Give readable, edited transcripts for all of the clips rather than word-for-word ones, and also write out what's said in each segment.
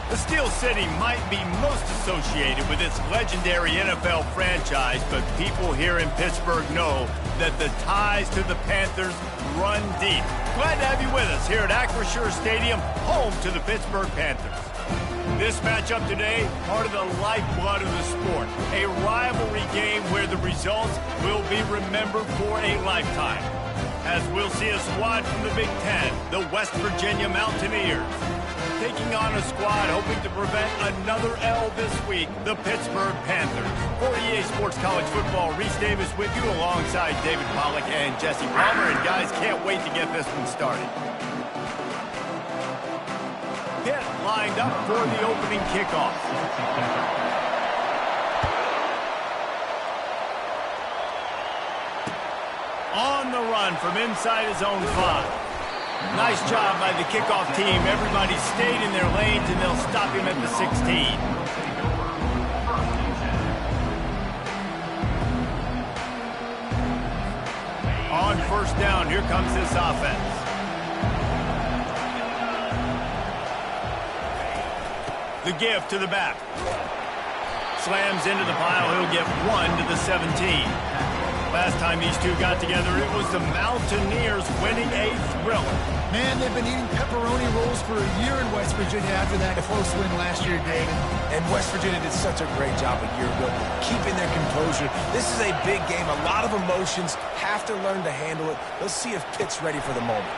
The Steel City might be most associated with its legendary NFL franchise, but people here in Pittsburgh know that the ties to the Panthers run deep. Glad to have you with us here at Acrisure Stadium, home to the Pittsburgh Panthers. This matchup today, part of the lifeblood of the sport, a rivalry game where the results will be remembered for a lifetime. As we'll see a squad from the Big Ten, the West Virginia Mountaineers, taking on a squad hoping to prevent another L this week, the Pittsburgh Panthers. For EA Sports College Football, Reese Davis with you alongside David Pollack and Jesse Palmer. And guys, can't wait to get this one started. Get lined up for the opening kickoff. On the run from inside his own 5. Nice job by the kickoff team. Everybody stayed in their lanes, and they'll stop him at the 16. On first down, here comes this offense. The give to the back. Slams into the pile. He'll get 1 to the 17. Last time these two got together, it was the Mountaineers winning a thriller. Man, they've been eating pepperoni rolls for a year in West Virginia after that close win last year, David. And West Virginia did such a great job a year ago, keeping their composure. This is a big game, a lot of emotions, have to learn to handle it. Let's see if Pitt's ready for the moment.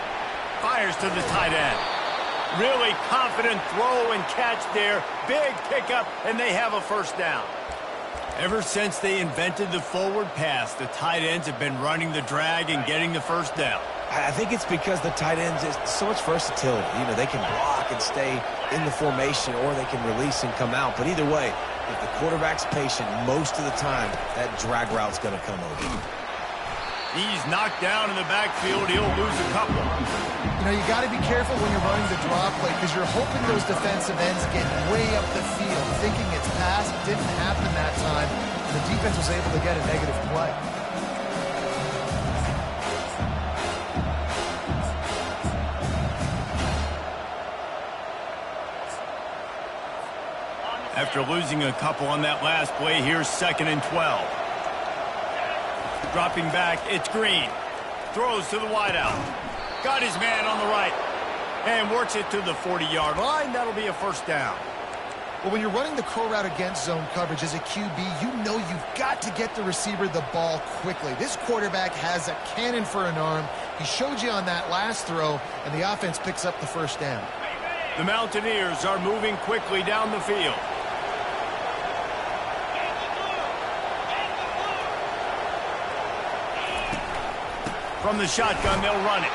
Fires to the tight end. Really confident throw and catch there. Big pickup, and they have a first down. Ever since they invented the forward pass, the tight ends have been running the drag and getting the first down. I think it's because the tight ends is so much versatility. You know, they can block and stay in the formation, or they can release and come out. But either way, if the quarterback's patient most of the time, that drag route's going to come over. He's knocked down in the backfield. He'll lose a couple. You know, you got to be careful when you're running the draw play because you're hoping those defensive ends get way up the field, thinking it's pass. It didn't happen that time. And the defense was able to get a negative play. After losing a couple on that last play, here's 2nd and 12. Dropping back, it's Green. Throws to the wideout. Got his man on the right. And works it to the 40-yard line. That'll be a first down. Well, when you're running the curl route against zone coverage as a QB, you know you've got to get the receiver the ball quickly. This quarterback has a cannon for an arm. He showed you on that last throw, and the offense picks up the first down. The Mountaineers are moving quickly down the field. From the shotgun, they'll run it.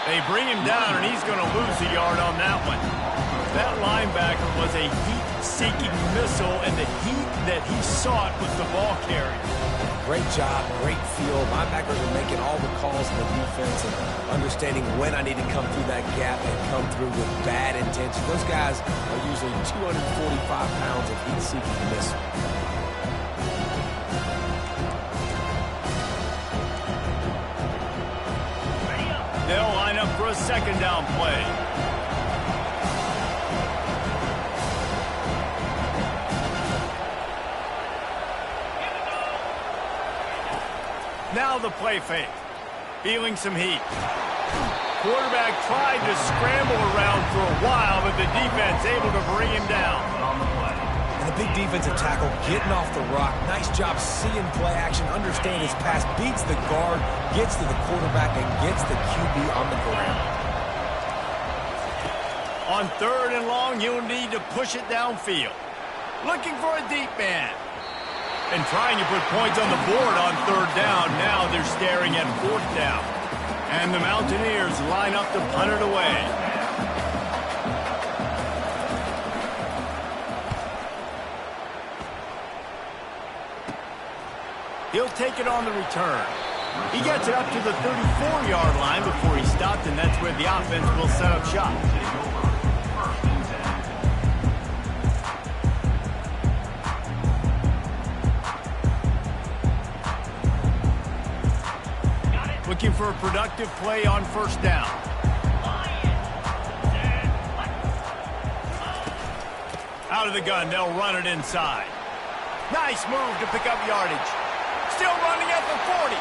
They bring him down, and he's going to lose a yard on that one. That linebacker was a heat-seeking missile, and the heat that he sought was the ball carrier. Great job, great feel. Linebackers are making all the calls in the defense and understanding when I need to come through that gap and come through with bad intention. Those guys are usually 245 pounds of heat-seeking missile. They'll line up for a 2nd down play. Now the play fake. Feeling some heat. Quarterback tried to scramble around for a while, but the defense able to bring him down. And the big defensive tackle getting off the rock. Nice job seeing play action, understand his pass, beats the guard, gets to the quarterback, and gets the QB on the ground. On 3rd and long, you'll need to push it downfield. Looking for a deep man. And trying to put points on the board on 3rd down. Now they're staring at 4th down. And the Mountaineers line up to punt it away. He'll take it on the return. He gets it up to the 34-yard line before he stopped, and that's where the offense will set up shop. Looking for a productive play on 1st down. Out of the gun, they'll run it inside. Nice move to pick up yardage. Still running at the 40.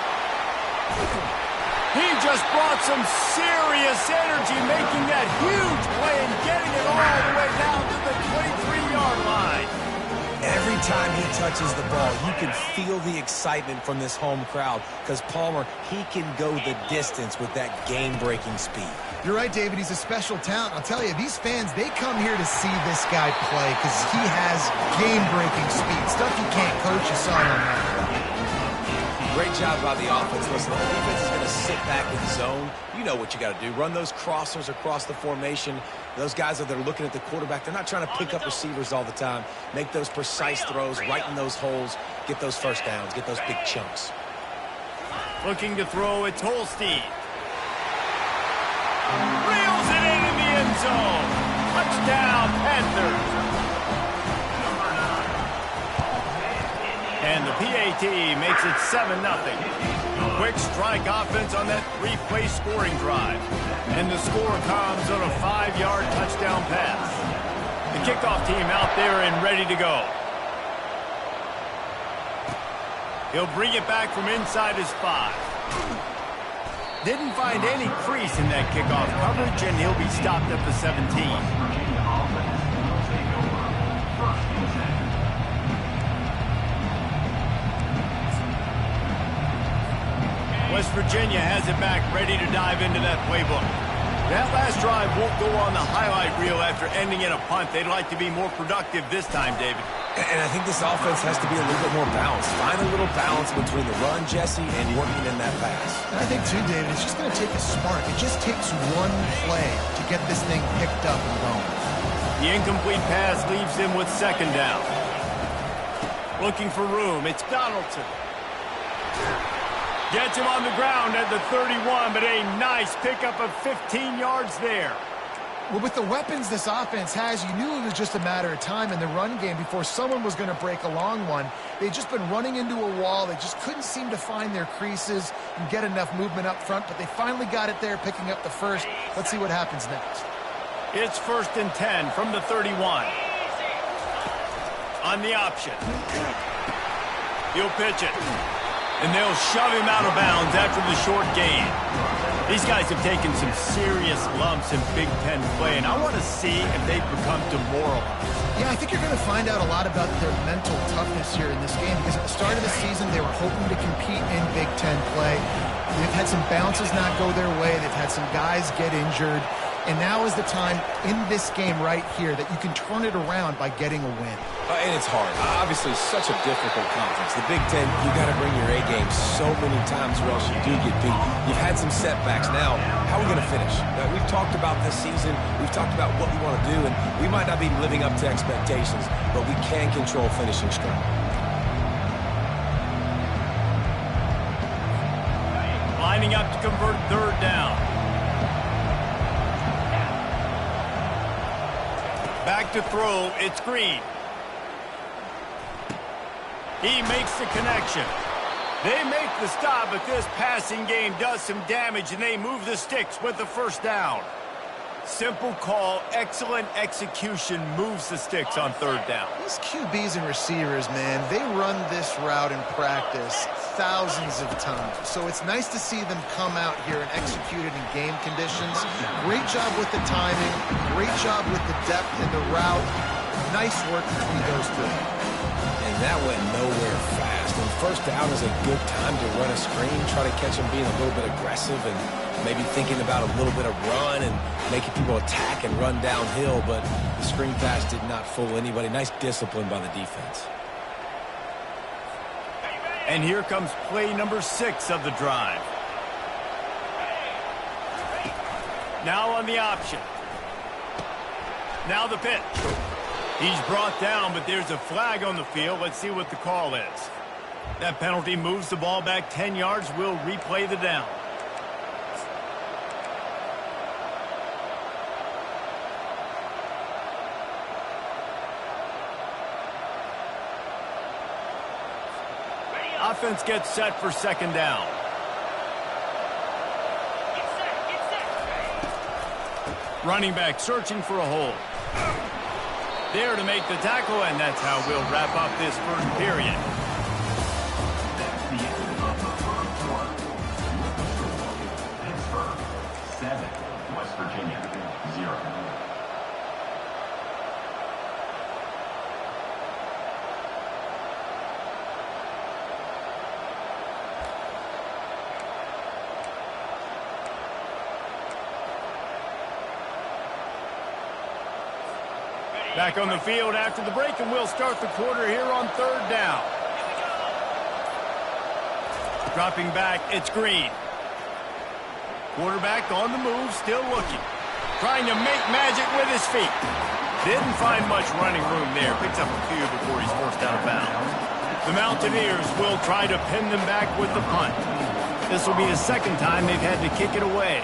He just brought some serious energy, making that huge play and getting it all the way down to the 23-yard line. Every time he touches the ball, you can feel the excitement from this home crowd because Palmer, he can go the distance with that game-breaking speed. You're right, David. He's a special talent. I'll tell you, these fans, they come here to see this guy play because he has game-breaking speed. Stuff you can't coach. You saw it on that. Great job by the offense. Listen, the defense is going to sit back in zone. You know what you got to do. Run those crossers across the formation. Those guys that are looking at the quarterback, they're not trying to pick up receivers all the time. Make those precise throws, right in those holes, get those first downs, get those big chunks. Looking to throw, it's Holstein. Reels it in the end zone. Touchdown, Panthers. And the PAT makes it 7-0. Quick strike offense on that three-play scoring drive. And the score comes on a 5-yard touchdown pass. The kickoff team out there and ready to go. He'll bring it back from inside his 5. Didn't find any crease in that kickoff coverage, and he'll be stopped at the 17. West Virginia has it back, ready to dive into that playbook. That last drive won't go on the highlight reel after ending in a punt. They'd like to be more productive this time, David. And I think this offense has to be a little bit more balanced. Find a little balance between the run, Jesse, and working in that pass. And I think, too, David, it's just going to take a spark. It just takes one play to get this thing picked up and going. The incomplete pass leaves him with second down. Looking for room, it's Donaldson. Gets him on the ground at the 31, but a nice pickup of 15 yards there. Well, with the weapons this offense has, you knew it was just a matter of time in the run game before someone was going to break a long one. They'd just been running into a wall. They just couldn't seem to find their creases and get enough movement up front, but they finally got it there, picking up the first. Let's see what happens next. It's 1st and 10 from the 31. On the option. He'll pitch it. And they'll shove him out of bounds after the short gain. These guys have taken some serious lumps in Big Ten play, and I want to see if they've become demoralized. Yeah, I think you're going to find out a lot about their mental toughness here in this game because at the start of the season, they were hoping to compete in Big Ten play. They've had some bounces not go their way. They've had some guys get injured. And now is the time in this game right here that you can turn it around by getting a win. And it's hard. Obviously, such a difficult conference. The Big Ten, you got to bring your A game so many times or else you do get beat. You've had some setbacks. Now, how are we going to finish? We've talked about this season. We've talked about what we want to do, and we might not be living up to expectations, but we can control finishing strong. Lining up to convert third down. Back to throw, it's Green. He makes the connection. They make the stop, but this passing game does some damage, and they move the sticks with the first down. Simple call, excellent execution moves the sticks on third down. These QBs and receivers, man, they run this route in practice thousands of times. So it's nice to see them come out here and execute it in game conditions. Great job with the timing, great job with the depth and the route. Nice work between those two. And that went nowhere fast. And first down is a good time to run a screen, try to catch them being a little bit aggressive and maybe thinking about a little bit of run and making people attack and run downhill, but the screen pass did not fool anybody. Nice discipline by the defense. And here comes play number 6 of the drive. Now on the option. Now the pitch. He's brought down, but there's a flag on the field. Let's see what the call is. That penalty moves the ball back 10 yards. We'll replay the down. Offense gets set for second down. Running back searching for a hole. There to make the tackle, and that's how we'll wrap up this first period. Pittsburgh 7, West Virginia 0. Back on the field after the break, and we'll start the quarter here on third down. Dropping back, it's Green. Quarterback on the move, still looking. Trying to make magic with his feet. Didn't find much running room there. Picks up a few before he's forced out of bounds. The Mountaineers will try to pin them back with the punt. This will be the second time they've had to kick it away.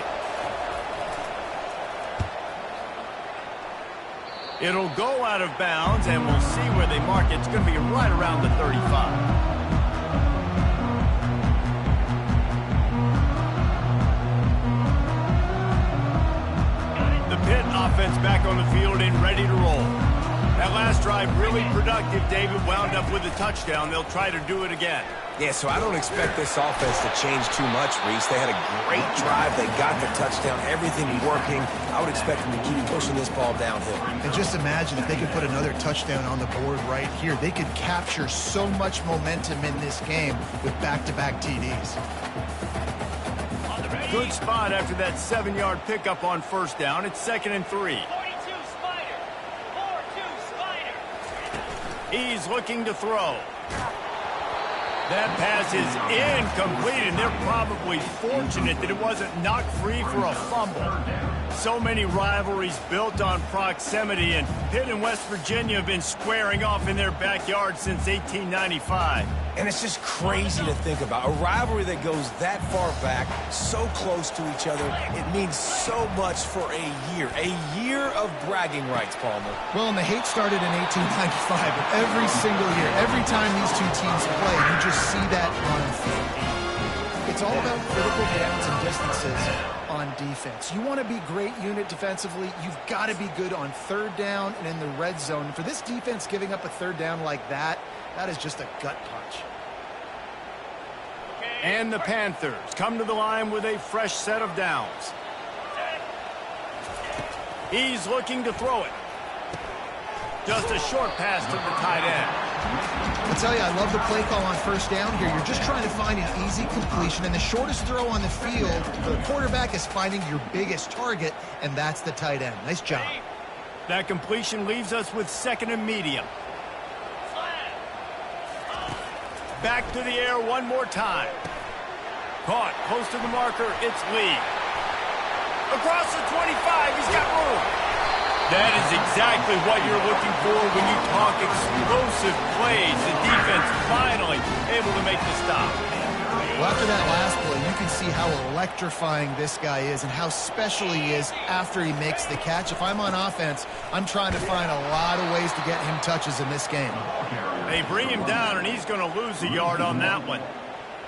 It'll go out of bounds, and we'll see where they mark it. It's going to be right around the 35. The Pitt offense back on the field and ready to roll. That last drive really productive. David wound up with a touchdown. They'll try to do it again. Yeah, so I don't expect this offense to change too much, Reese. They had a great drive. They got the touchdown. Everything working. I would expect them to keep pushing this ball downhill. And just imagine if they could put another touchdown on the board right here. They could capture so much momentum in this game with back-to-back TDs. Good spot after that 7-yard pickup on first down. It's 2nd and 3. 42 Spider. 4-2 Spider. He's looking to throw. That pass is incomplete, and they're probably fortunate that it wasn't knocked free for a fumble. So many rivalries built on proximity, and Pitt and West Virginia have been squaring off in their backyard since 1895. And it's just crazy to think about. A rivalry that goes that far back, so close to each other, it means so much for a year. A year of bragging rights, Palmer. Well, and the hate started in 1895, but every single year, every time these two teams play, you just see that on film. It's all about critical downs and distances on defense. You want to be great unit defensively, you've got to be good on third down and in the red zone. For this defense giving up a third down like that, that is just a gut punch. And the Panthers come to the line with a fresh set of downs. He's looking to throw it. Just a short pass to the tight end. I'll tell you, I love the play call on first down here. You're just trying to find an easy completion, and the shortest throw on the field, the quarterback is finding your biggest target, and that's the tight end. Nice job. That completion leaves us with 2nd and medium. Back to the air one more time. Caught close to the marker. It's Lee. Across the 25. He's got room. That is exactly what you're looking for when you talk explosive plays. The defense finally able to make the stop. Well, after that last play, you can see how electrifying this guy is and how special he is after he makes the catch. If I'm on offense, I'm trying to find a lot of ways to get him touches in this game. They bring him down, and he's going to lose a yard on that one.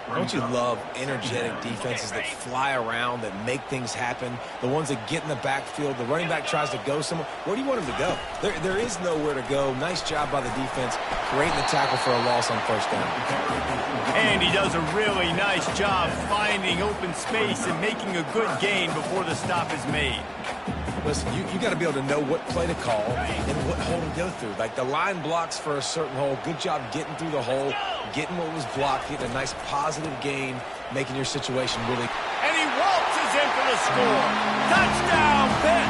Don't you love energetic defenses that fly around, that make things happen? The ones that get in the backfield, the running back tries to go somewhere. Where do you want him to go? There is nowhere to go. Nice job by the defense, creating the tackle for a loss on first down. And he does a really nice job finding open space and making a good gain before the stop is made. Listen, you got to be able to know what play to call and what hole to go through. Like the line blocks for a certain hole. Good job getting through the hole, getting what was blocked, getting a nice positive gain, making your situation really. And he waltzes in for the score. Touchdown, Pitt!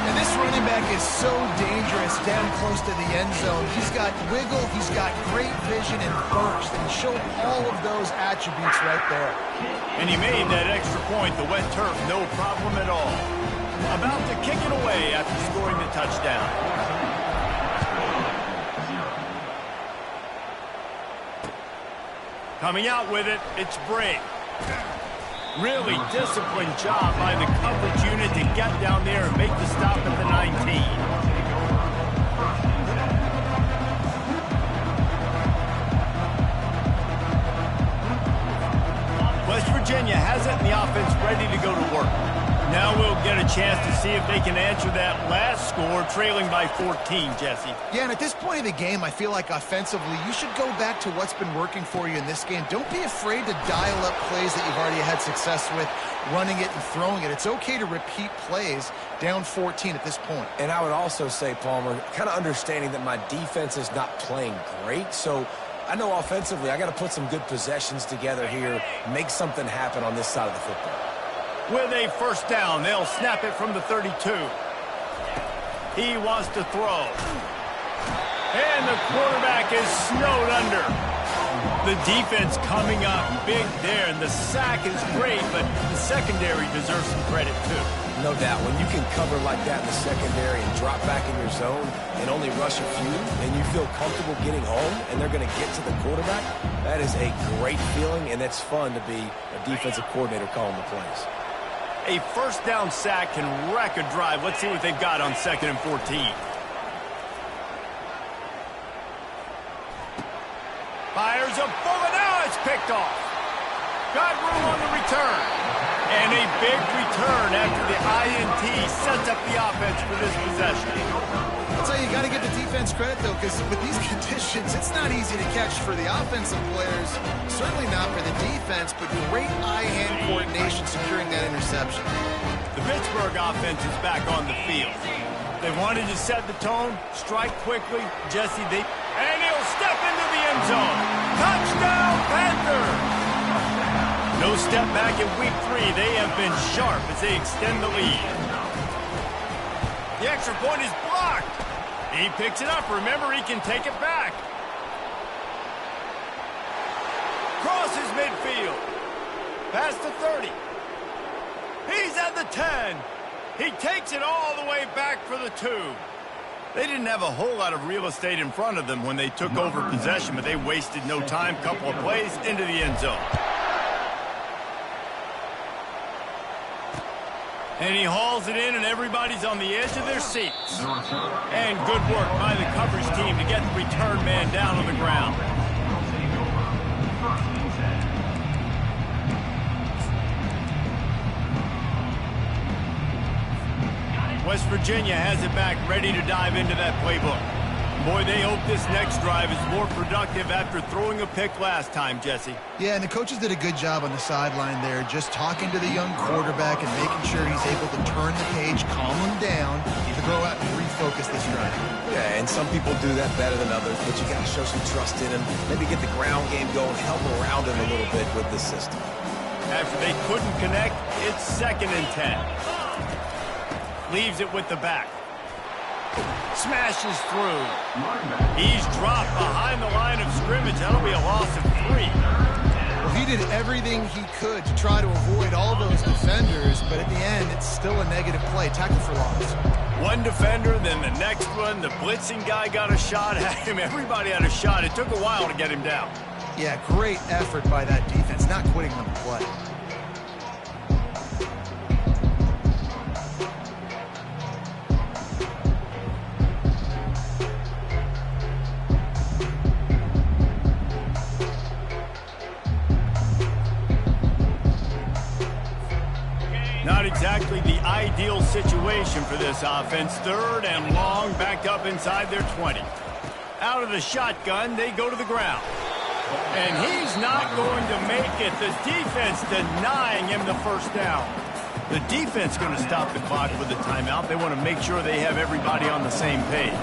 And this running back is so dangerous down close to the end zone. He's got wiggle, he's got great vision and burst, and he showed all of those attributes right there. And he made that extra point, the wet turf, no problem at all. About to kick it away after scoring the touchdown. Coming out with it, it's Brake. Really disciplined job by the coverage unit to get down there and make the stop at the 19. West Virginia has it, and the offense ready to go to work. Now we'll get a chance to see if they can answer that last score, trailing by 14, Jesse. Yeah, and at this point in the game, I feel like offensively, you should go back to what's been working for you in this game. Don't be afraid to dial up plays that you've already had success with, running it and throwing it. It's okay to repeat plays down 14 at this point. And I would also say, Palmer, kind of understanding that my defense is not playing great, so I know offensively I got to put some good possessions together here, make something happen on this side of the football. With a first down, they'll snap it from the 32. He wants to throw. And the quarterback is snowed under. The defense coming up big there, and the sack is great, but the secondary deserves some credit too. No doubt. When you can cover like that in the secondary and drop back in your zone and only rush a few, and you feel comfortable getting home, and they're going to get to the quarterback, that is a great feeling, and it's fun to be a defensive coordinator calling the plays. A first down sack can wreck a drive. Let's see what they've got on 2nd and 14. Fires a bullet. Now it's picked off. Got room on the return. And a big return after the INT sets up the offense for this possession. I'll tell you, you got to give the defense credit, though, because with these conditions, it's not easy to catch for the offensive players. Certainly not for the defense, but great eye-hand coordination securing that interception. The Pittsburgh offense is back on the field. They wanted to set the tone, strike quickly. Jesse, and he'll step into the end zone. Touchdown, Panthers! No step back in week 3. They have been sharp as they extend the lead. The extra point is blocked. He picks it up. Remember, he can take it back. Crosses midfield. Past the 30. He's at the 10. He takes it all the way back for the 2. They didn't have a whole lot of real estate in front of them when they took over possession, but they wasted no time. Couple of plays into the end zone. And he hauls it in, and everybody's on the edge of their seats. And good work by the coverage team to get the return man down on the ground. West Virginia has it back, ready to dive into that playbook. Boy, they hope this next drive is more productive after throwing a pick last time, Jesse. Yeah, and the coaches did a good job on the sideline there, just talking to the young quarterback and making sure he's able to turn the page, calm him down, to go out and refocus this drive. Yeah, and some people do that better than others, but you got to show some trust in him, maybe get the ground game going, help around him a little bit with this system. After they couldn't connect, it's 2nd and 10. Leaves it with the back. Smashes through. He's dropped behind the line of scrimmage. That'll be a loss of 3. Well, he did everything he could to try to avoid all those defenders, but at the end, it's still a negative play. Tackle for loss. One defender, then the next one. The blitzing guy got a shot at him. Everybody had a shot. It took a while to get him down. Yeah, great effort by that defense, not quitting on the play. Not exactly the ideal situation for this offense. 3rd and long, backed up inside their 20. Out of the shotgun, they go to the ground. And he's not going to make it. The defense denying him the first down. The defense going to stop the clock with the timeout. They want to make sure they have everybody on the same page.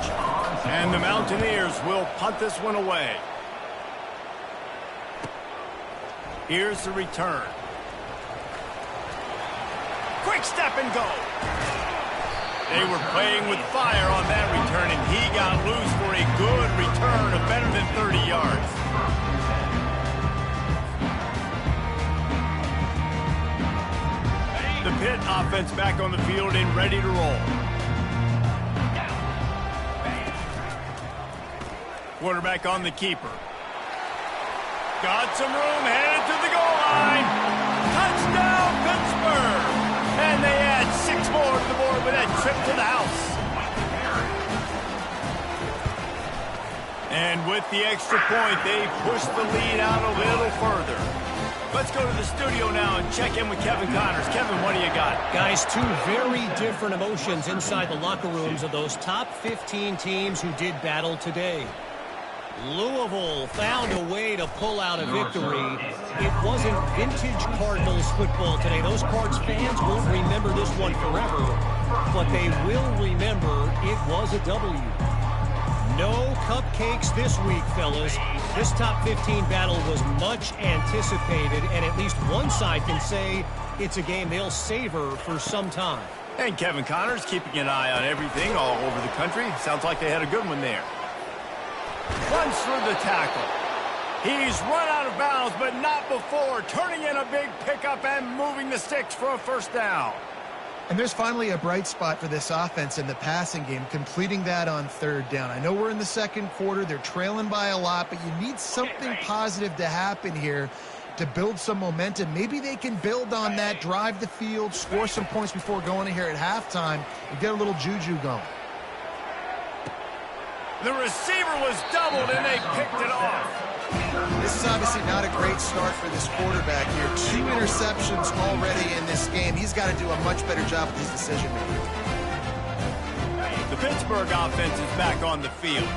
And the Mountaineers will punt this one away. Here's the return. Quick step and go. They were playing with fire on that return, and he got loose for a good return of better than 30 yards. The Pitt offense back on the field and ready to roll. Quarterback on the keeper. Got some room, headed to the goal line. Touchdown, Pittsburgh! And they add 6 more to the board with that trip to the house. And with the extra point, they push the lead out a little further. Let's go to the studio now and check in with Kevin Connors. Kevin, what do you got? Guys, two very different emotions inside the locker rooms of those top 15 teams who did battle today. Louisville found a way to pull out a victory. It wasn't vintage Cardinals football today. Those Cards fans won't remember this one forever, but they will remember it was a W. No cupcakes this week, fellas. This top 15 battle was much anticipated, and at least one side can say it's a game they'll savor for some time. And Kevin Connors keeping an eye on everything all over the country. Sounds like they had a good one there. Runs through the tackle. He's run out of bounds, but not before. Turning in a big pickup and moving the sticks for a first down. And there's finally a bright spot for this offense in the passing game, completing that on third down. I know we're in the second quarter. They're trailing by a lot, but you need something positive to happen here to build some momentum. Maybe they can build on that, drive the field, score some points before going in here at halftime, and get a little juju going. The receiver was doubled, and they picked it off. This is obviously not a great start for this quarterback here. 2 interceptions already in this game. He's got to do a much better job with his decision-making. The Pittsburgh offense is back on the field.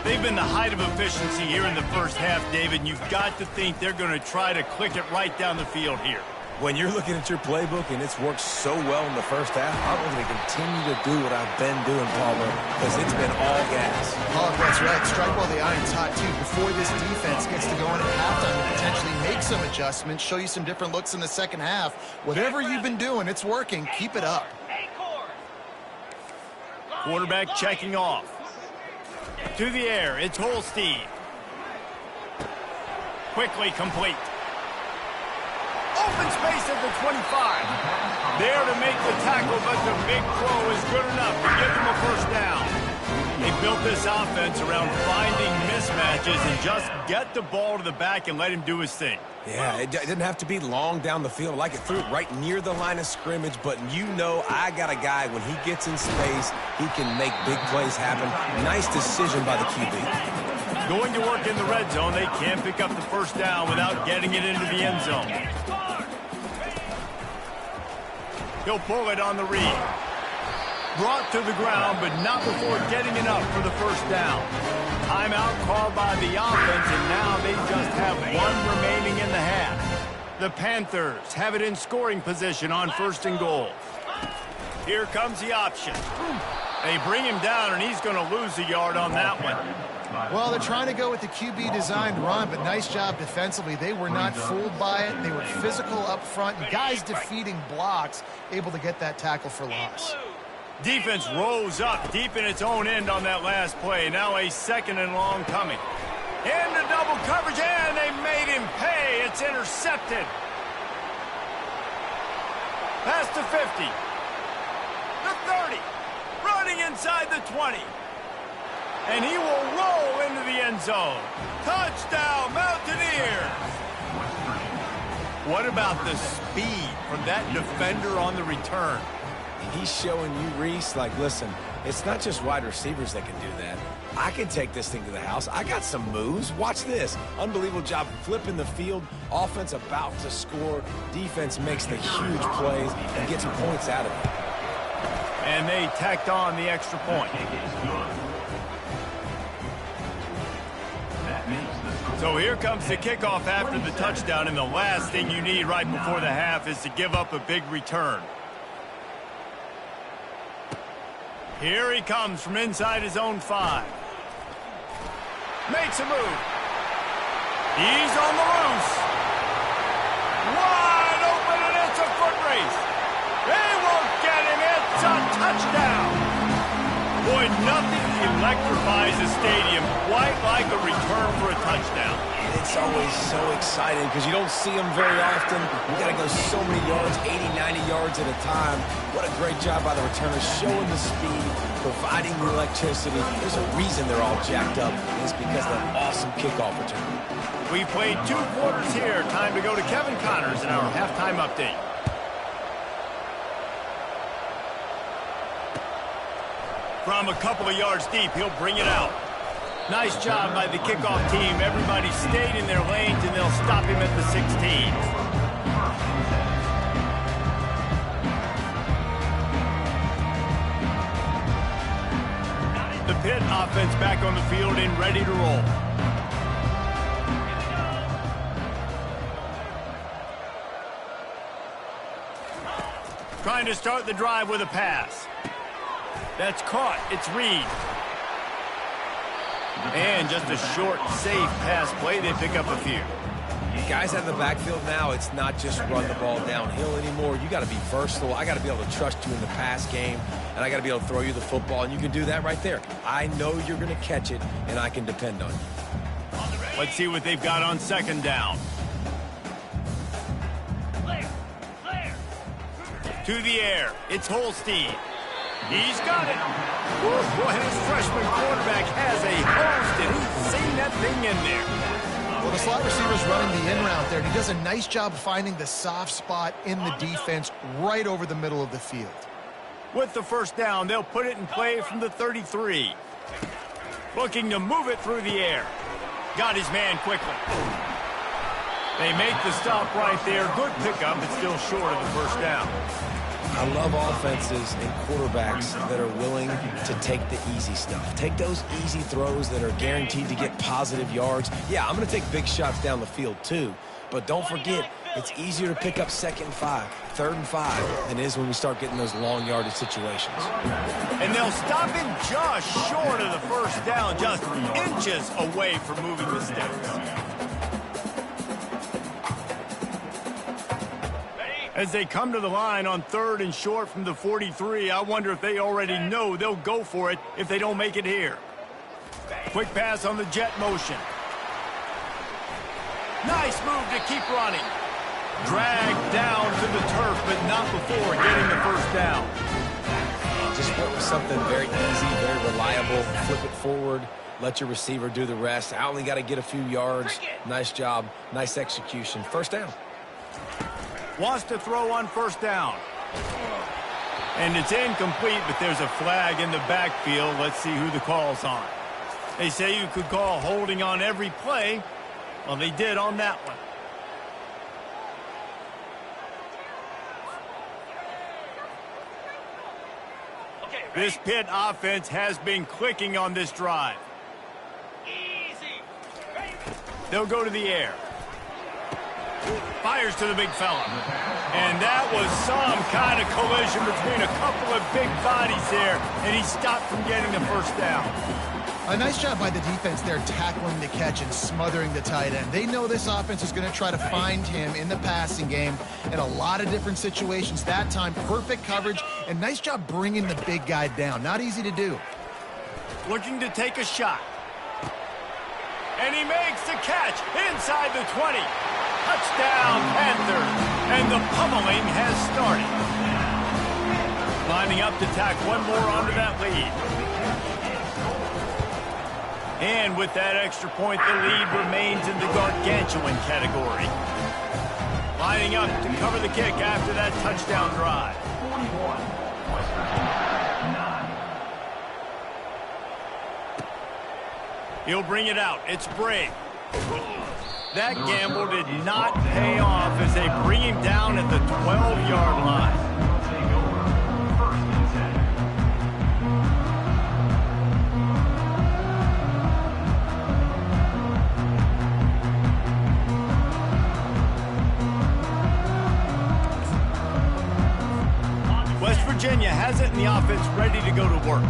They've been the height of efficiency here in the first half, David, and you've got to think they're going to try to click it right down the field here. When you're looking at your playbook and it's worked so well in the first half, I'm going to continue to do what I've been doing, Palmer, because it's been all gas. Oh, that's right. Strike while the iron's hot, too. Before this defense gets to go in at halftime and potentially make some adjustments, show you some different looks in the second half. Whatever you've been doing, it's working. Keep it up. Quarterback checking off. To the air, it's Holstein. Quickly complete. Open space at the 25. There to make the tackle, but the big throw is good enough to give them a first down. They built this offense around finding mismatches and just get the ball to the back and let him do his thing. Yeah, it didn't have to be long down the field. Like it threw it right near the line of scrimmage, but you know I got a guy, when he gets in space, he can make big plays happen. Nice decision by the QB. Going to work in the red zone, they can't pick up the first down without getting it into the end zone. He'll pull it on the read. Brought to the ground, but not before getting enough for the first down. Timeout called by the offense, and now they just have one remaining in the half. The Panthers have it in scoring position on first and goal. Here comes the option. They bring him down, and he's going to lose a yard on that one. Well, they're trying to go with the QB designed run, but nice job defensively. They were not fooled by it. They were physical up front. Guys defeating blocks, able to get that tackle for loss. Defense rose up deep in its own end on that last play. Now a second and long coming. Into double coverage, and they made him pay. It's intercepted. Past the 50. The 30. Running inside the 20. And he will roll into the end zone. Touchdown, Mountaineers! What about the speed from that defender on the return? He's showing you, Reese, like, listen, it's not just wide receivers that can do that. I can take this thing to the house. I got some moves. Watch this. Unbelievable job flipping the field. Offense about to score. Defense makes the huge plays and gets points out of it. And they tacked on the extra point. So here comes the kickoff after the touchdown, and the last thing you need right before the half is to give up a big return. Here he comes from inside his own 5. Makes a move. He's on the loose. Wide open, and it's a foot race. They won't get him. It's a touchdown. Boy, nothing electrifies a stadium quite like a return for a touchdown. And it's always so exciting because you don't see them very often. You got to go so many yards, 80, 90 yards at a time. What a great job by the returners, showing the speed, providing the electricity. There's a reason they're all jacked up. It's because of that awesome kickoff return. We played 2 quarters here. Time to go to Kevin Connors in our halftime update. From a couple of yards deep, he'll bring it out. Nice job by the kickoff team. Everybody stayed in their lanes, and they'll stop him at the 16. The Pitt offense back on the field and ready to roll. Trying to start the drive with a pass. That's caught. It's Reed. And just a short, safe pass play. They pick up a few. Guys out of the backfield now, it's not just run the ball downhill anymore. You got to be versatile. I got to be able to trust you in the pass game, and I got to be able to throw you the football, and you can do that right there. I know you're going to catch it, and I can depend on you. Let's see what they've got on second down. To the air. It's Holstein. He's got it. Boy, his freshman quarterback has a host, and he's seen that thing in there. Well, the slot receiver's running the in route there, and he does a nice job finding the soft spot in the defense right over the middle of the field. With the first down, they'll put it in play from the 33. Looking to move it through the air. Got his man quickly. They make the stop right there. Good pickup, but still short of the first down. I love offenses and quarterbacks that are willing to take the easy stuff. Take those easy throws that are guaranteed to get positive yards. Yeah, I'm going to take big shots down the field too, but don't forget, it's easier to pick up 2nd and 5, 3rd and 5 than it is when we start getting those long yardage situations. And they'll stop him just short of the first down, just inches away from moving the sticks. As they come to the line on 3rd and short from the 43, I wonder if they already know they'll go for it if they don't make it here. Quick pass on the jet motion. Nice move to keep running. Dragged down to the turf, but not before getting the first down. Just went with something very easy, very reliable. Flip it forward. Let your receiver do the rest. I only got to get a few yards. Nice job. Nice execution. First down. Wants to throw on first down. And it's incomplete, but there's a flag in the backfield. Let's see who the call's on. They say you could call holding on every play. Well, they did on that one. This Pitt offense has been clicking on this drive. They'll go to the air. Fires to the big fella. And that was some kind of collision between a couple of big bodies there, and he stopped from getting the first down. A nice job by the defense there tackling the catch and smothering the tight end. They know this offense is going to try to find him in the passing game in a lot of different situations. That time, perfect coverage, and nice job bringing the big guy down. Not easy to do. Looking to take a shot. And he makes the catch inside the 20. Touchdown, Panthers. And the pummeling has started. Lining up to tack one more onto that lead. And with that extra point, the lead remains in the gargantuan category. Lining up to cover the kick after that touchdown drive. 41, West Virginia, 9. He'll bring it out. It's Brave. That gamble did not pay off as they bring him down at the 12-yard line. Take over. 1st and 10. West Virginia has it in the offense ready to go to work.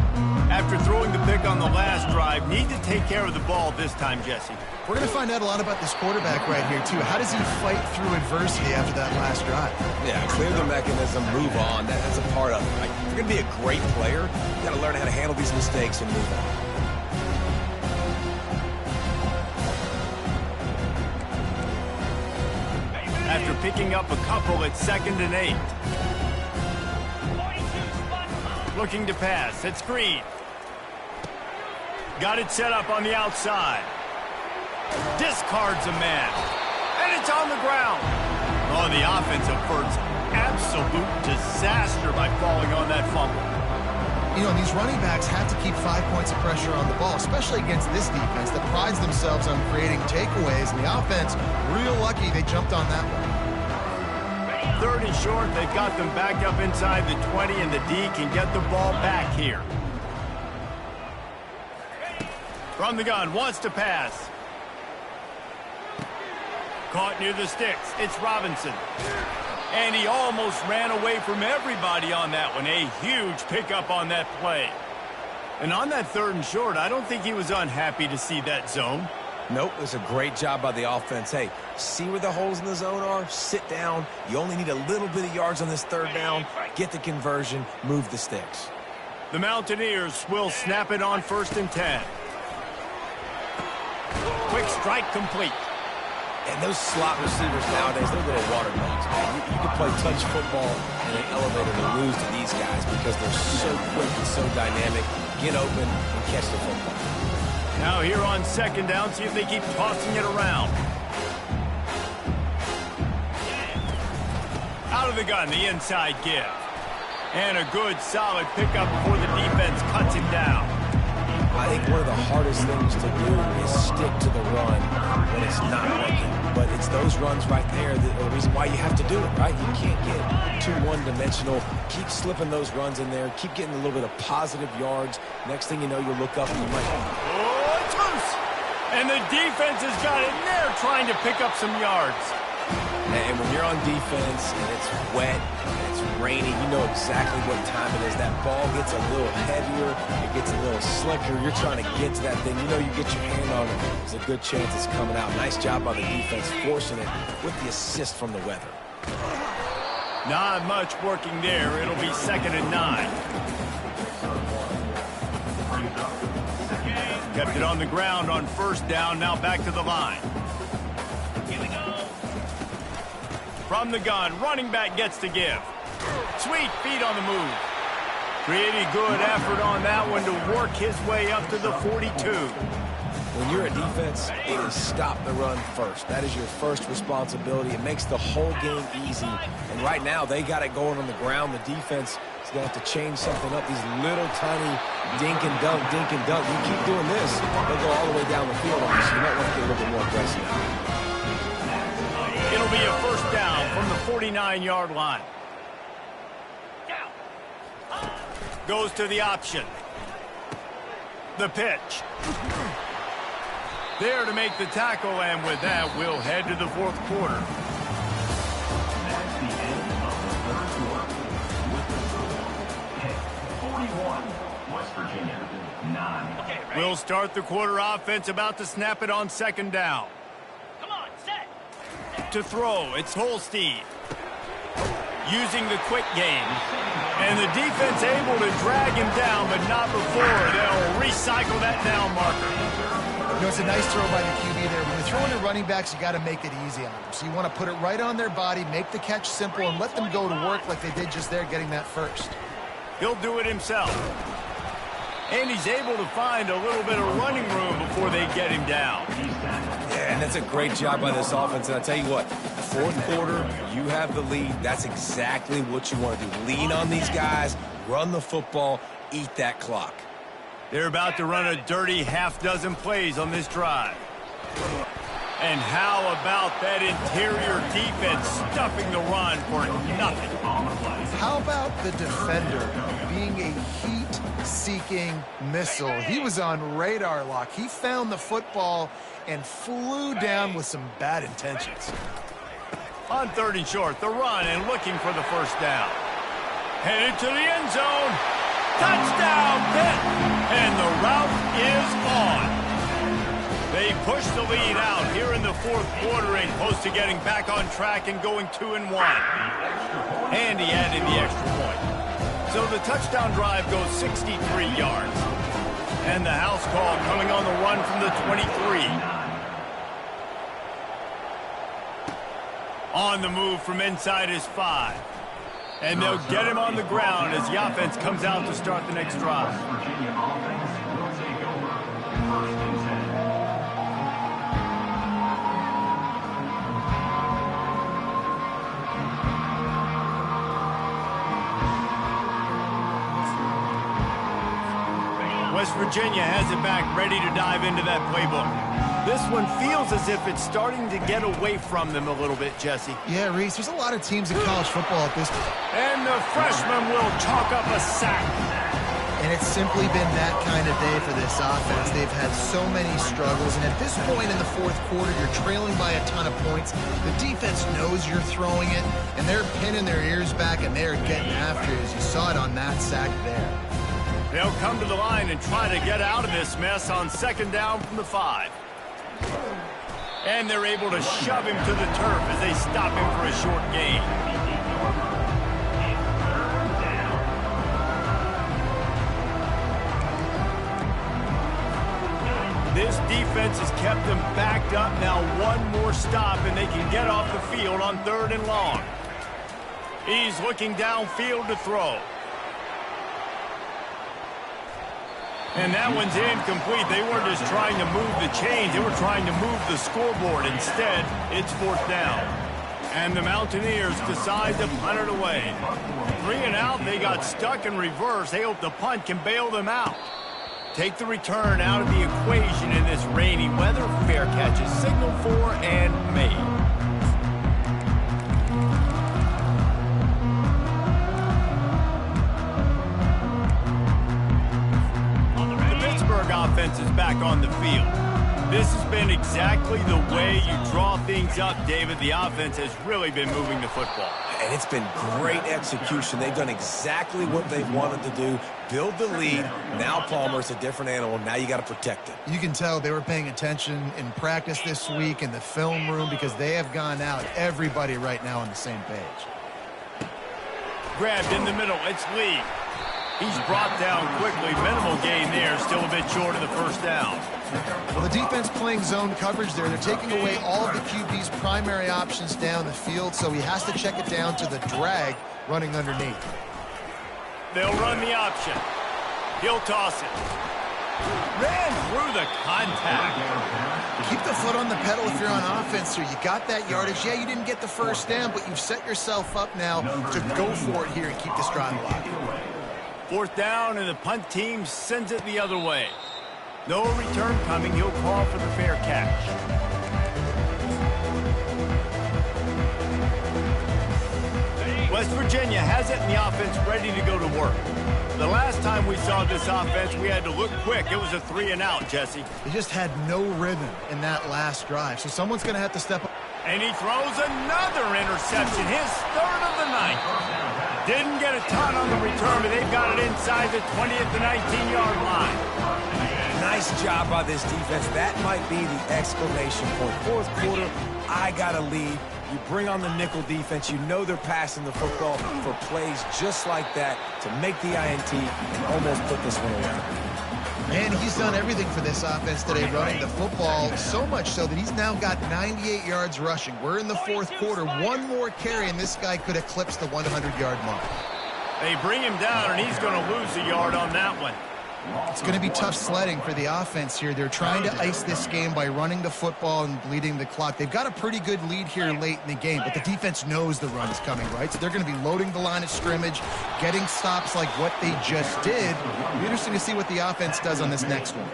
After throwing the pick on the last drive, need to take care of the ball this time, Jesse. We're going to find out a lot about this quarterback right here, too. How does he fight through adversity after that last drive? Yeah, clear the mechanism, move on. That's a part of it. Like, if you're going to be a great player, you got to learn how to handle these mistakes and move on. After picking up a couple, it's 2nd and 8. Looking to pass. It's Green. Got it set up on the outside. Discards a man. And it's on the ground. Oh, the offense averts absolute disaster by falling on that fumble. You know, these running backs have to keep 5 points of pressure on the ball, especially against this defense that prides themselves on creating takeaways. And the offense, real lucky they jumped on that one. 3rd and short, they've got them back up inside the 20, and the D can get the ball back here. From the gun, wants to pass. Caught near the sticks. It's Robinson. And he almost ran away from everybody on that one. A huge pickup on that play. And on that 3rd and short, I don't think he was unhappy to see that zone. Nope, it was a great job by the offense. Hey, see where the holes in the zone are? Sit down. You only need a little bit of yards on this 3rd down. Get the conversion. Move the sticks. The Mountaineers will snap it on 1st and 10. Quick strike complete. And those slot receivers nowadays, they're little watermelons, man. You can play touch football in an elevator to lose to these guys because they're so quick and so dynamic. Get open and catch the football. Now here on 2nd down, see if they keep tossing it around. Out of the gun, the inside give. And a good, solid pickup before the defense cuts it down. I think one of the hardest things to do is stick to the run when it's not working. But it's those runs right there that are the reason why you have to do it, right? You can't get too one-dimensional. Keep slipping those runs in there. Keep getting a little bit of positive yards. Next thing you know, you'll look up and you might... Oh, it's loose! And the defense has got it in there trying to pick up some yards. And when you're on defense and it's wet and it's rainy, you know exactly what time it is. That ball gets a little heavier. It gets a little slicker. You're trying to get to that thing. You know you get your hand on it. There's a good chance it's coming out. Nice job by the defense forcing it with the assist from the weather. Not much working there. It'll be 2nd and 9. Kept it on the ground on 1st down. Now back to the line. Here we go. From the gun, running back gets to give. Sweet feet on the move. Pretty good effort on that one to work his way up to the 42. When you're a defense, it is stop the run first. That is your first responsibility. It makes the whole game easy. And right now, they got it going on the ground. The defense is going to have to change something up. These little tiny dink and dunk, dink and dunk. You keep doing this, they'll go all the way down the field on you, so you might want to get a little bit more aggressive. It'll be a 1st down from the 49-yard line. Goes to the option. The pitch. There to make the tackle, and with that, we'll head to the 4th quarter. That's the end of the 3rd quarter. With the score, Pitt 41, West Virginia 9. Okay, ready? We'll start the quarter offense, about to snap it on 2nd down. Come on, set. To throw, it's Holstein. Using the quick game. And the defense able to drag him down, but not before. They'll recycle that down marker. You know, it's a nice throw by the QB there. When you're throwing to running backs, you got to make it easy on them. So you want to put it right on their body, make the catch simple, and let them go to work like they did just there, getting that first. He'll do it himself. And he's able to find a little bit of running room before they get him down. Yeah, and that's a great job by this offense. And I tell you what, 4th quarter, you have the lead. That's exactly what you want to do. Lean on these guys, run the football, eat that clock. They're about to run a dirty half-dozen plays on this drive. And how about that interior defense stuffing the run for nothing? How about the defender being a heat-seeking missile? He was on radar lock. He found the football and flew down with some bad intentions. On 3rd and short, the run and looking for the 1st down. Headed to the end zone. Touchdown, Pitt! And the route is on. They push the lead out here in the 4th quarter and close to getting back on track and going 2-1. And he added the extra point. So the touchdown drive goes 63 yards. And the house call coming on the run from the 23. On the move from inside his 5. And they'll get him on the ground as the offense comes out to start the next drive. Virginia offense will take over 1st and 10. West Virginia has it back, ready to dive into that playbook. This one feels as if it's starting to get away from them a little bit, Jesse. Yeah, Reese, there's a lot of teams in college football at this point. And the freshman will chalk up a sack. And it's simply been that kind of day for this offense. They've had so many struggles, and at this point in the fourth quarter, you're trailing by a ton of points. The defense knows you're throwing it, and they're pinning their ears back, and they're getting after it, as you saw it on that sack there. They'll come to the line and try to get out of this mess on second down from the 5. And they're able to shove him to the turf as they stop him for a short gain. This defense has kept them backed up. Now one more stop and they can get off the field on 3rd and long. He's looking downfield to throw. And that one's incomplete. They weren't just trying to move the chains. They were trying to move the scoreboard. Instead, it's 4th down. And the Mountaineers decide to punt it away. 3 and out, they got stuck in reverse. They hope the punt can bail them out. Take the return out of the equation in this rainy weather. Fair catch is signaled for and made. Offense is back on the field. This has been exactly the way you draw things up, David. The offense has really been moving the football. And it's been great execution. They've done exactly what they wanted to do. Build the lead. Now Palmer's a different animal. Now you got to protect it. You can tell they were paying attention in practice this week in the film room because they have gone out, everybody right now on the same page. Grabbed in the middle. It's Lee. He's brought down quickly. Minimal gain there. Still a bit short of the first down. Well, the defense playing zone coverage there. They're taking away all of the QB's primary options down the field, so he has to check it down to the drag running underneath. They'll run the option. He'll toss it. Ran through the contact. Keep the foot on the pedal if you're on offense here. You got that yardage. Yeah, you didn't get the first down, but you've set yourself up now to go for it here and keep this drive alive. 4th down, and the punt team sends it the other way. No return coming. He'll call for the fair catch. West Virginia has it, and the offense ready to go to work. The last time we saw this offense, we had to look quick. It was a 3 and out, Jesse. They just had no rhythm in that last drive, so someone's going to have to step up. And he throws another interception, his 3rd of the night. Didn't get a ton on the return, but they've got it inside the 20th to 19-yard line. Nice job by this defense. That might be the exclamation point. 4th quarter, I got a lead. You bring on the nickel defense. You know they're passing the football for plays just like that to make the INT and almost put this one away. And he's done everything for this offense today, running the football, so much so that he's now got 98 yards rushing. We're in the 4th quarter. One more carry, and this guy could eclipse the 100-yard mark. They bring him down, and he's going to lose a yard on that one. It's going to be tough sledding for the offense here. They're trying to ice this game by running the football and bleeding the clock. They've got a pretty good lead here late in the game, but the defense knows the run is coming, right? So they're going to be loading the line of scrimmage, getting stops like what they just did. It'll be interesting to see what the offense does on this next one.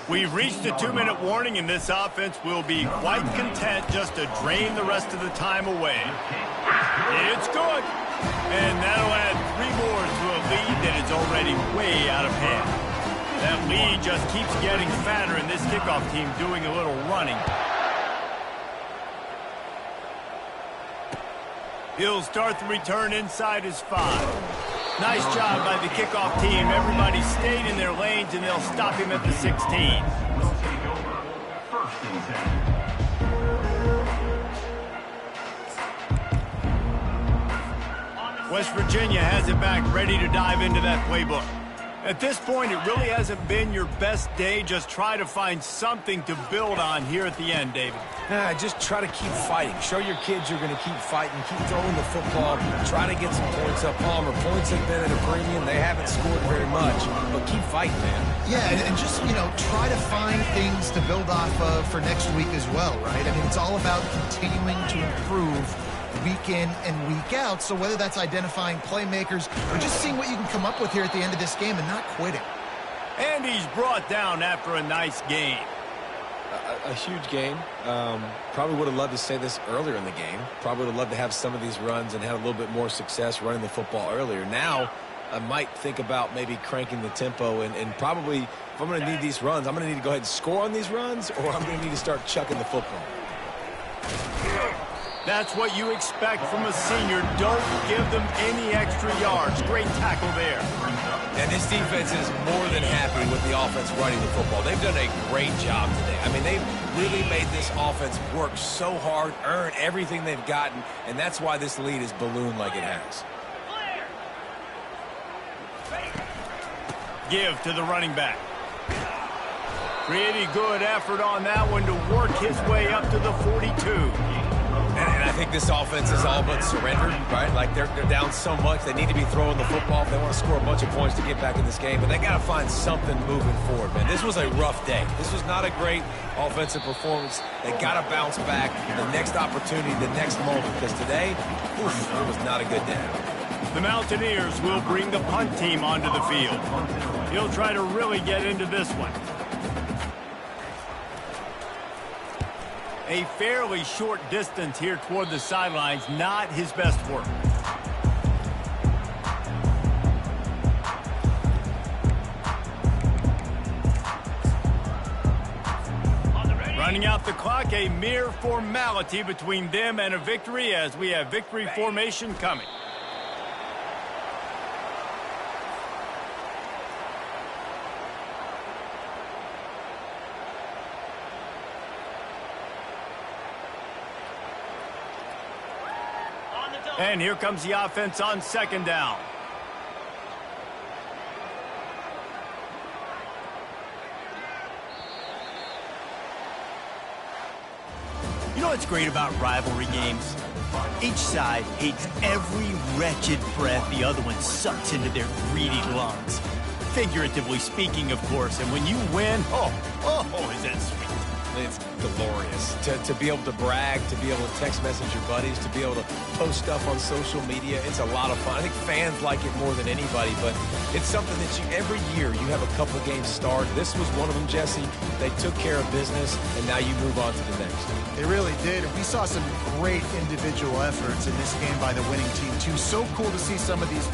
We've reached a 2-minute warning, and this offense will be quite content just to drain the rest of the time away. It's good. And that'll add 3 more to a lead that is already way out of hand. That lead just keeps getting fatter, and this kickoff team doing a little running. He'll start the return inside his 5. Nice job by the kickoff team. Everybody stayed in their lanes, and they'll stop him at the 16. We'll take over 1st and 10. West Virginia has it back, ready to dive into that playbook. At this point, it really hasn't been your best day. Just try to find something to build on here at the end, David. Just try to keep fighting. Show your kids you're going to keep fighting. Keep throwing the football. Try to get some points up. Palmer, points have been at a premium. They haven't scored very much, but keep fighting, man. Yeah, and just, try to find things to build off of for next week as well, right? I mean, it's all about continuing to improve week in and week out. So whether that's identifying playmakers or just seeing what you can come up with here at the end of this game and not quitting. And he's brought down after a nice game. A huge game. Probably would have loved to say this earlier in the game. Probably would have loved to have some of these runs and have a little bit more success running the football earlier. Now, I might think about maybe cranking the tempo and probably, if I'm going to need these runs, I'm going to need to go ahead and score on these runs, or I'm going to need to start chucking the football. That's what you expect from a senior. Don't give them any extra yards. Great tackle there. And this defense is more than happy with the offense running the football. They've done a great job today. I mean, they've really made this offense work so hard, earn everything they've gotten, and that's why this lead is ballooned like it has. Give to the running back. Pretty good effort on that one to work his way up to the 42. And I think this offense is all but surrendered, right? Like they're down so much, they need to be throwing the football if they want to score a bunch of points to get back in this game. But they got to find something moving forward, man. This was a rough day. This was not a great offensive performance. They got to bounce back the next opportunity, the next moment, because today, it was not a good day. The Mountaineers will bring the punt team onto the field. He'll try to really get into this one. A fairly short distance here toward the sidelines, not his best work. Running out the clock, a mere formality between them and a victory as we have victory formation coming. And here comes the offense on second down. You know what's great about rivalry games? Each side hates every wretched breath the other one sucks into their greedy lungs. Figuratively speaking, of course. And when you win, is that sweet. It's glorious to be able to brag, to be able to text message your buddies, to be able to post stuff on social media. It's a lot of fun. I think fans like it more than anybody, but it's something that every year you have a couple games start. This was one of them, Jesse. They took care of business, and now you move on to the next. They really did. We saw some great individual efforts in this game by the winning team, too. So cool to see some of these